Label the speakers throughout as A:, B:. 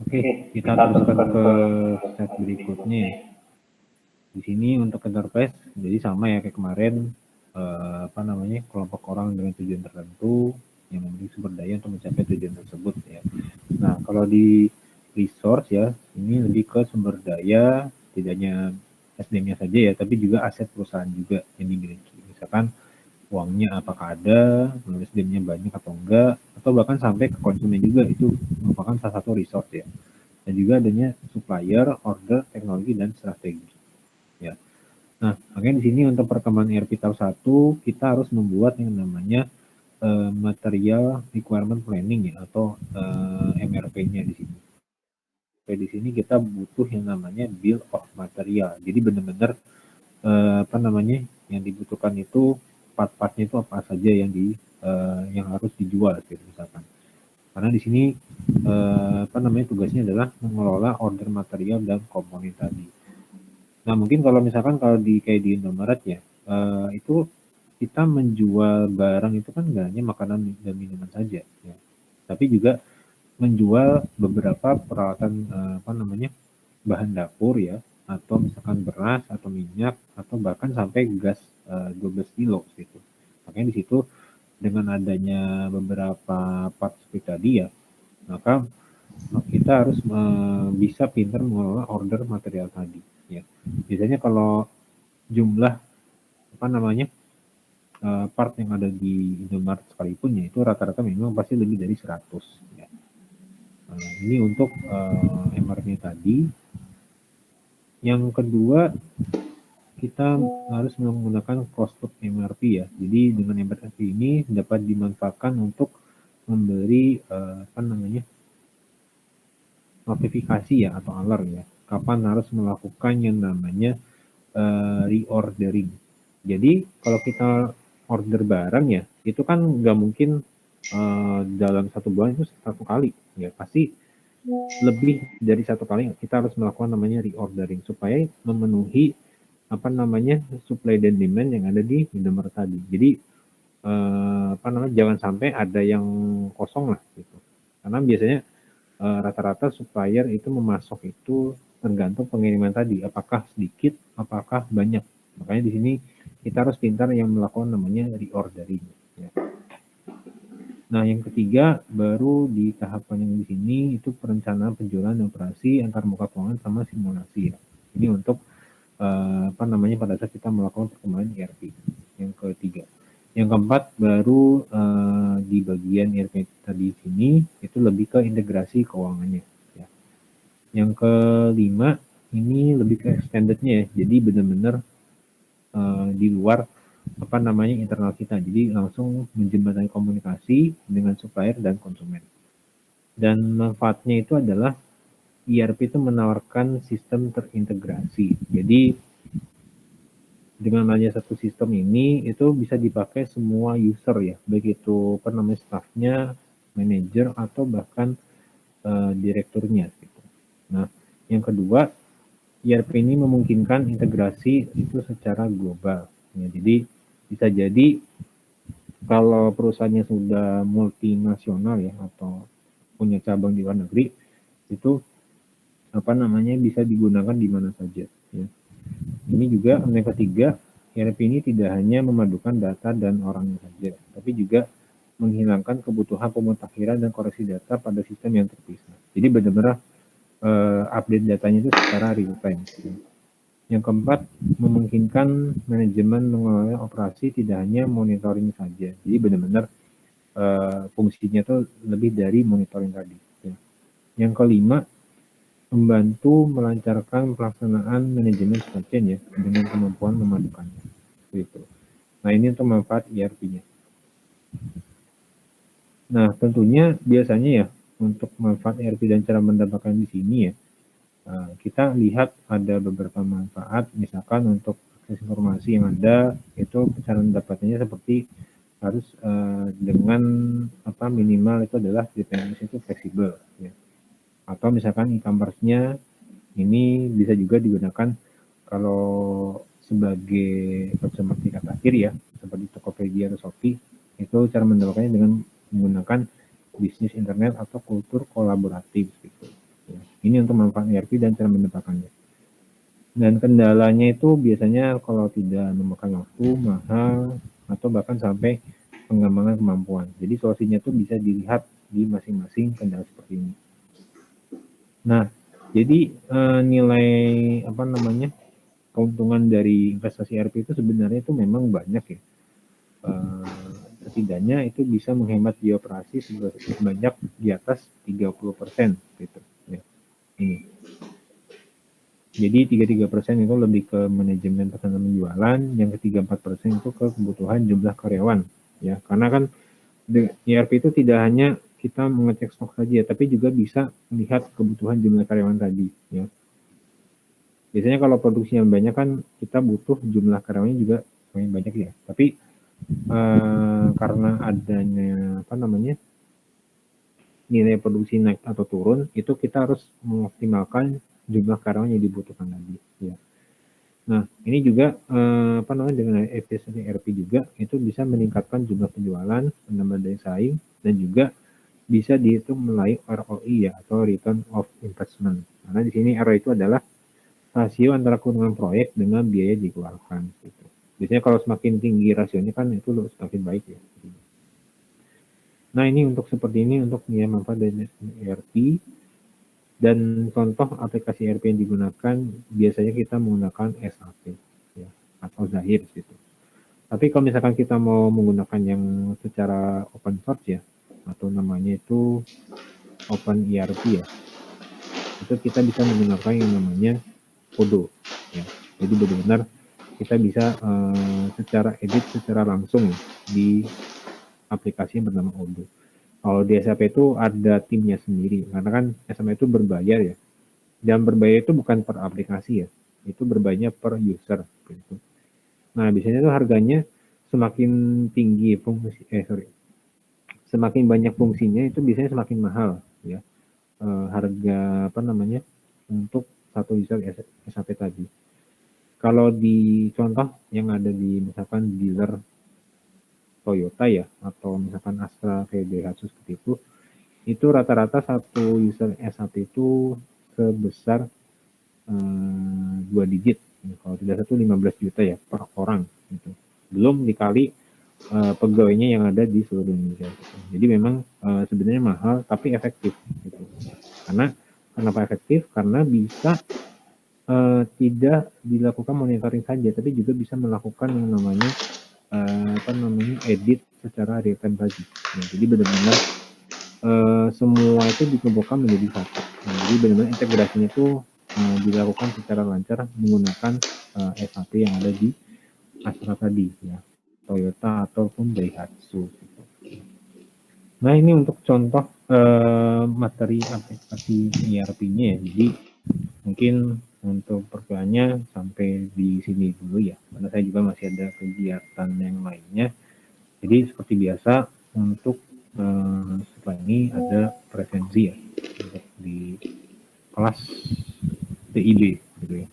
A: Oke, kita teruskan ke slide berikutnya. Di sini untuk enterprise, jadi sama ya kayak kemarin, kelompok orang dengan tujuan tertentu yang memiliki sumber daya untuk mencapai tujuan tersebut ya. Nah, kalau di resource ya, ini lebih ke sumber daya, tidak hanya SDM-nya saja ya, tapi juga aset perusahaan juga yang dimiliki. Misalkan uangnya apakah ada, SDM-nya banyak atau enggak, atau bahkan sampai ke konsumen juga, itu merupakan salah satu resource ya. Dan juga adanya supplier, order, teknologi, dan strategi. Ya. Nah, makanya di sini untuk perkembangan ERP tahap 1, kita harus membuat yang namanya material requirement planning ya, atau MRP-nya di sini. Di sini kita butuh yang namanya bill of material. Jadi benar-benar yang dibutuhkan itu part-partnya itu apa saja yang harus dijual gitu misalkan. Karena di sini tugasnya adalah mengelola order material dan komponen tadi. Nah, mungkin kalau misalkan kayak di Indomaret ya, itu kita menjual barang itu kan nggak hanya makanan dan minuman saja ya. Tapi juga menjual beberapa peralatan bahan dapur ya, atau misalkan beras atau minyak atau bahkan sampai gas 12 kilo gitu. Makanya di situ dengan adanya beberapa part seperti tadi ya, maka kita harus bisa pintar mengelola order material tadi ya. Biasanya kalau jumlah part yang ada di Indomaret sekalipun ya itu rata-rata memang pasti lebih dari 100 ya. Ini untuk MRP tadi. Yang kedua, kita harus menggunakan closed-loop MRP ya. Jadi dengan MRP ini dapat dimanfaatkan untuk memberi notifikasi ya atau alarm ya, kapan harus melakukan yang namanya reordering. Jadi kalau kita order barang ya, itu kan nggak mungkin dalam 1 bulan itu 1 kali ya, pasti lebih dari 1 kali kita harus melakukan namanya reordering supaya memenuhi supply dan demand yang ada di Indomaret tadi. Jadi jangan sampai ada yang kosong lah gitu. Karena biasanya rata-rata supplier itu memasok itu tergantung pengiriman tadi, apakah sedikit, apakah banyak. Makanya di sini kita harus pintar yang melakukan namanya reordering. Ya. Nah, yang ketiga baru di tahapan yang di sini itu perencanaan penjualan dan operasi antar muka keuangan sama simulasi ya. Ini untuk pada saat kita melakukan perkembangan ERP. Yang ketiga. Yang keempat baru di bagian ERP tadi sini itu lebih ke integrasi keuangannya. Ya. Yang kelima ini lebih ke extendednya ya. Jadi benar-benar di luar internal kita. Jadi langsung menjembatani komunikasi dengan supplier dan konsumen. Dan manfaatnya itu adalah ERP itu menawarkan sistem terintegrasi. Jadi dengan adanya satu sistem ini itu bisa dipakai semua user ya, baik itu staffnya, manajer atau bahkan direkturnya gitu. Nah, yang kedua, ERP ini memungkinkan integrasi itu secara global. Ya, jadi bisa jadi kalau perusahaannya sudah multinasional ya atau punya cabang di luar negeri itu bisa digunakan di mana saja. Ya. Ini juga yang ketiga, ERP ini tidak hanya memadukan data dan orangnya saja, tapi juga menghilangkan kebutuhan pemutakhiran dan koreksi data pada sistem yang terpisah. Jadi benar-benar update datanya itu secara real time. Yang keempat, memungkinkan manajemen mengelola operasi tidak hanya monitoring saja. Jadi benar-benar fungsinya itu lebih dari monitoring tadi. Ya. Yang kelima, membantu melancarkan pelaksanaan manajemen supply chain ya dengan kemampuan memadukannya. Gitu. Nah ini untuk manfaat ERP-nya. Nah tentunya biasanya ya untuk manfaat ERP dan cara mendapatkan di sini ya kita lihat ada beberapa manfaat, misalkan untuk akses informasi yang ada itu cara mendapatkannya seperti harus dengan minimal itu adalah dependensi itu fleksibel ya. Atau misalkan e-commerce-nya ini bisa juga digunakan kalau sebagai seperti kata akhir ya, seperti Tokopedia atau Shopee, itu cara mendapatkannya dengan menggunakan bisnis internet atau kultur kolaboratif gitu. Ya. Ini untuk manfaat ERP dan cara mendapatkannya. Dan kendalanya itu biasanya kalau tidak memakan waktu, mahal, atau bahkan sampai pengembangan kemampuan. Jadi solusinya itu bisa dilihat di masing-masing kendala seperti ini. Nah, jadi nilai keuntungan dari investasi ERP itu sebenarnya itu memang banyak ya. Setidaknya itu bisa menghemat biaya operasi sebanyak di atas 30% gitu. Ya. Ini. Jadi 33% itu lebih ke manajemen pesanan penjualan, yang ke 34% itu ke kebutuhan jumlah karyawan. Ya, karena kan ERP itu tidak hanya kita mengecek stok saja, tapi juga bisa melihat kebutuhan jumlah karyawan tadi. Ya. Biasanya kalau produksinya banyak kan kita butuh jumlah karyawannya juga banyak ya. Tapi karena adanya nilai produksi naik atau turun, itu kita harus mengoptimalkan jumlah karyawan yang dibutuhkan tadi. Ya. Nah ini juga dengan efisiensi ERP juga itu bisa meningkatkan jumlah penjualan, menambah daya saing, dan juga bisa dihitung melalui ROI ya atau return of investment. Karena di sini ROI itu adalah rasio antara keuntungan proyek dengan biaya dikeluarkan. Gitu. Biasanya kalau semakin tinggi rasionya kan itu semakin baik ya. Nah ini untuk seperti ini untuk nilai manfaat dari ERP dan contoh aplikasi ERP yang digunakan biasanya kita menggunakan SAP ya, atau Zahir gitu. Tapi kalau misalkan kita mau menggunakan yang secara open source ya atau namanya itu Open ERP ya, itu kita bisa menggunakan yang namanya Odoo ya. Jadi benar-benar kita bisa secara edit secara langsung ya, di aplikasi yang bernama Odoo. Kalau di SAP itu ada timnya sendiri karena kan SAP itu berbayar ya. Dan berbayar itu bukan per aplikasi ya, itu berbayarnya per user gitu. Nah biasanya tuh harganya semakin tinggi semakin banyak fungsinya itu biasanya semakin mahal ya harga untuk satu user SAP tadi. Kalau di contoh yang ada di misalkan dealer Toyota ya atau misalkan Astra kayak Daihatsu seperti itu rata-rata satu user SAP itu sebesar 2 digit. Kalau tidak satu 15 juta ya per orang gitu. Belum dikali pegawainya yang ada di seluruh Indonesia. Jadi memang sebenarnya mahal tapi efektif gitu. Karena kenapa efektif? Karena bisa tidak dilakukan monitoring saja, tapi juga bisa melakukan yang namanya edit secara real time tadi. Nah, jadi benar-benar semua itu dikumpulkan menjadi satu. Nah, jadi benar-benar integrasinya itu dilakukan secara lancar menggunakan SAP yang ada di Astra tadi, ya, Toyota ataupun Daihatsu. Gitu. Nah, ini untuk contoh materi aplikasi ERP-nya ya. Jadi mungkin untuk perkuliahannya sampai di sini dulu ya, karena saya juga masih ada kegiatan yang lainnya. Jadi seperti biasa untuk setelah ini ada presensi ya untuk di kelas TIB gitu ya.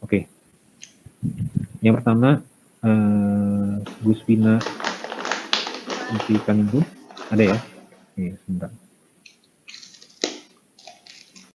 A: Oke, yang pertama Gus Vina Kanibun ada ya? Oke, sebentar.